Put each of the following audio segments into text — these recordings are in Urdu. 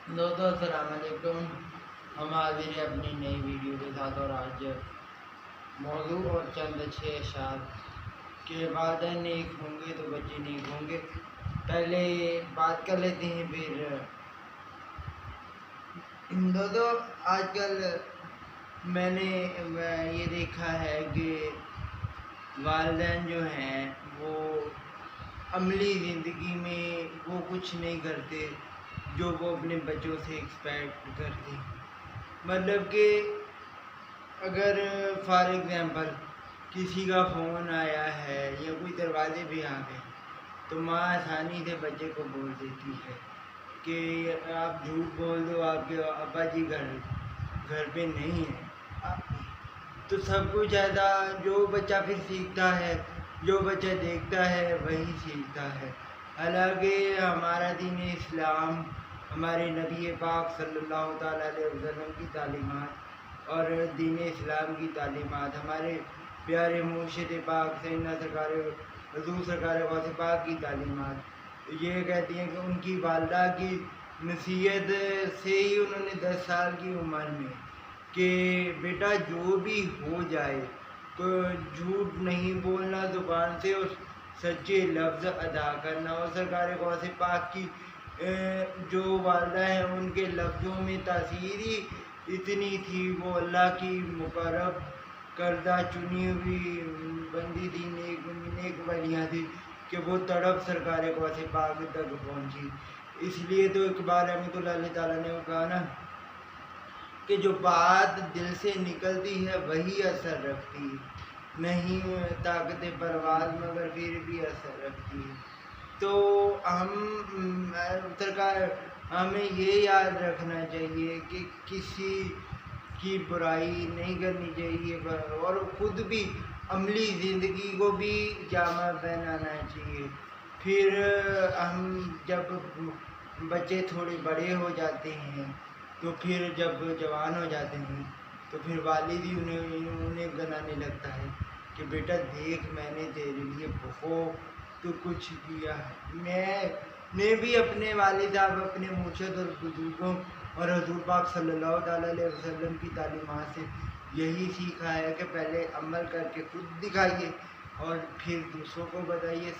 دوستو السلام علیکم. ہم حاضر ہیں اپنی نئی ویڈیو کے ساتھ، اور آج موضوع اور چند اچھے اشعار کہ والدین نیک ہوں گے تو بچے نیک ہوں گے. پہلے بات کر لیتے ہیں. پھر دوستو آج کل میں نے یہ دیکھا ہے کہ والدین جو ہیں وہ عملی زندگی میں وہ کچھ نہیں کرتے جو وہ اپنے بچوں سے ایکسپیکٹ کرتے ہیں. مطلب کہ اگر فار ایگزامپل کسی کا فون آیا ہے یا کوئی دروازے پہ آ گئے تو ماں آسانی سے بچے کو بول دیتی ہے کہ آپ جھوٹ بول دو، آپ کے ابا جی گھر پہ نہیں ہیں. تو سب کچھ ایسا جو بچہ پھر سیکھتا ہے، جو بچہ دیکھتا ہے وہی سیکھتا ہے. حالانکہ ہمارا دین اسلام، ہمارے نبی پاک صلی اللہ تعالیٰ علیہ وسلم کی تعلیمات اور دین اسلام کی تعلیمات، ہمارے پیارے مرشد پاک سیدنا سرکار حضور سرکار غوث پاک کی تعلیمات یہ کہتی ہیں کہ ان کی والدہ کی نصیحت سے ہی انہوں نے 10 سال کی عمر میں کہ بیٹا جو بھی ہو جائے تو جھوٹ نہیں بولنا زبان سے، اور سچے لفظ ادا کرنا. اور سرکار غوث پاک کی جو والدہ ہیں ان کے لفظوں میں تاثیر ہی اتنی تھی. وہ اللہ کی مقرب کردہ چنی ہوئی بندی تھی، نیک ولیاں تھی کہ وہ تڑپ سرکار غوث پاک تک پہنچی. اس لیے تو اقبال رحمۃ اللہ علیہ تعالیٰ نے کہا نا کہ جو بات دل سے نکلتی ہے وہی اثر رکھتی ہے، نہیں طاقت پرواز مگر پھر بھی اثر رکھتی ہے. تو ہمیں یہ یاد رکھنا چاہیے کہ کسی کی برائی نہیں کرنی چاہیے، اور خود بھی عملی زندگی کو بھی جامع پہنانا چاہیے. پھر ہم جب بچے تھوڑے بڑے ہو جاتے ہیں تو پھر جب جوان ہو جاتے ہیں تو پھر والد ہی انہیں گنانے لگتا ہے کہ بیٹا دیکھ میں نے تیرے لیے بہت کچھ کیا ہے. میں نے بھی اپنے والد صاحب، اپنے مرشد اور بزرگوں اور حضور پاک صلی اللہ تعالیٰ علیہ وسلم کی تعلیمات سے یہی سیکھا ہے کہ پہلے عمل کر کے خود دکھائیے اور پھر دوسروں کو بتائیے.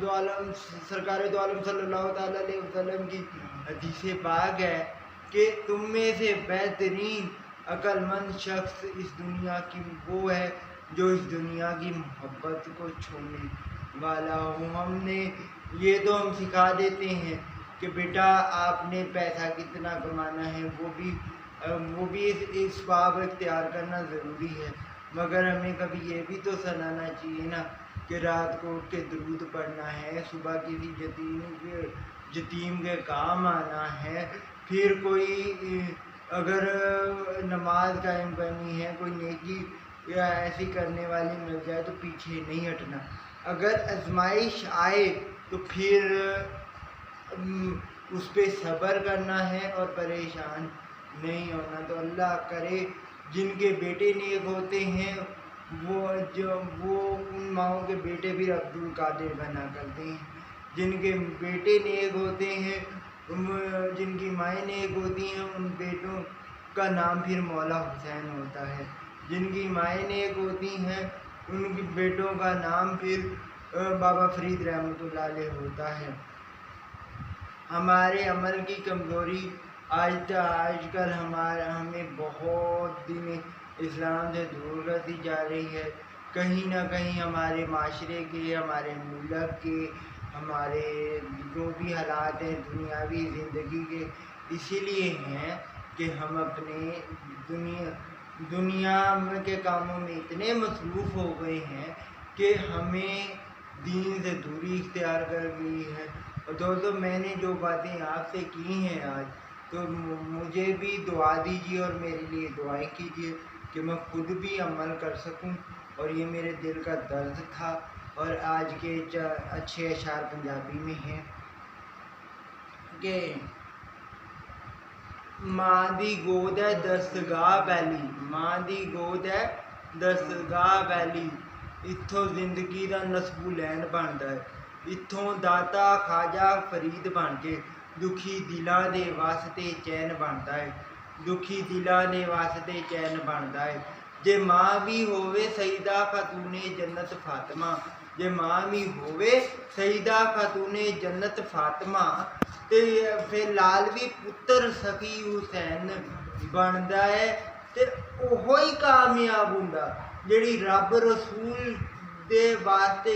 دو عالم صلی اللہ تعالیٰ علیہ وسلم کی حدیث پاک ہے کہ تم میں سے بہترین عقل مند شخص اس دنیا کی وہ ہے جو اس دنیا کی محبت کو چھوڑنے والا ہو. ہم نے یہ تو ہم سکھا دیتے ہیں کہ بیٹا آپ نے پیسہ کتنا کمانا ہے، وہ بھی اس باب اختیار کرنا ضروری ہے، مگر ہمیں کبھی یہ بھی تو سنانا چاہیے نا کہ رات کو اٹھ کے درود پڑھنا ہے، صبح کسی یتیم کے کام آنا ہے. پھر کوئی اگر نماز قائم کرنی ہے، کوئی نیکی یا ایسی کرنے والی مل جائے تو پیچھے نہیں ہٹنا. اگر آزمائش آئے تو پھر اس پہ صبر کرنا ہے اور پریشان نہیں ہونا. تو اللہ کرے جن کے بیٹے نیک ہوتے ہیں وہ ان ماؤں کے بیٹے بھی عبد القادر بنا کرتے ہیں. جن کے بیٹے نیک ہوتے ہیں، جن کی مائیں نیک ہوتی ہیں، ان بیٹوں کا نام پھر مولا حسین ہوتا ہے. جن کی مائیں نیک ہوتی ہیں ان کے بیٹوں کا نام پھر بابا فرید رحمۃ اللہ علیہ ہوتا ہے. ہمارے عمل کی کمزوری آج کل ہمیں بہت دن اسلام سے دور کرتی جا رہی ہے. کہیں نہ کہیں ہمارے معاشرے کے، ہمارے ملک کے، ہمارے جو بھی حالات ہیں دنیاوی زندگی کے اسی لیے ہیں کہ ہم اپنے دنیا کے کاموں میں اتنے مصروف ہو گئے ہیں کہ ہمیں دین سے دوری اختیار کر گئی ہے. اور دوستو میں نے جو باتیں آپ سے کی ہیں آج، تو مجھے بھی دعا دیجیے اور میرے لیے دعائیں کیجیے کہ میں خود بھی عمل کر سکوں. اور یہ میرے دل کا درد تھا. اور آج کے اچھے اشعار پنجابی میں ہیں کہ ماں دی گود ہے دستگاہ پہلی، ماں دی گود ہے دستگاہ پہلی، اتھوں زندگی دا نسب لین بنتا ہے. اتھوں داتا خواجہ فرید بن کے ਦੁਖੀ ਦਿਲਾਂ ਦੇ ਵਾਸਤੇ ਚੈਨ ਬਣਦਾ ਹੈ, ਦੁਖੀ ਦਿਲਾਂ ਦੇ ਵਾਸਤੇ ਚੈਨ ਬਣਦਾ ਹੈ। ਜੇ ਮਾਂ ਵੀ ਹੋਵੇ ਸਈਦਾ ਖਾਤੂਨੇ ਜੰਨਤ ਫਾਤਿਮਾ, ਜੇ ਮਾਂ ਵੀ ਹੋਵੇ ਸਈਦਾ ਖਾਤੂਨੇ ਜੰਨਤ ਫਾਤਿਮਾ, ਤੇ ਫਿਰ ਲਾਲ ਵੀ ਪੁੱਤਰ ਸਖੀ ਹੁਸੈਨ ਬਣਦਾ ਹੈ। ਤੇ ਉਹੋ ਹੀ ਕਾਮਯਾਬ ਹੁੰਦਾ ਜਿਹੜੀ ਰੱਬ ਰਸੂਲ ਦੇ ਵਾਸਤੇ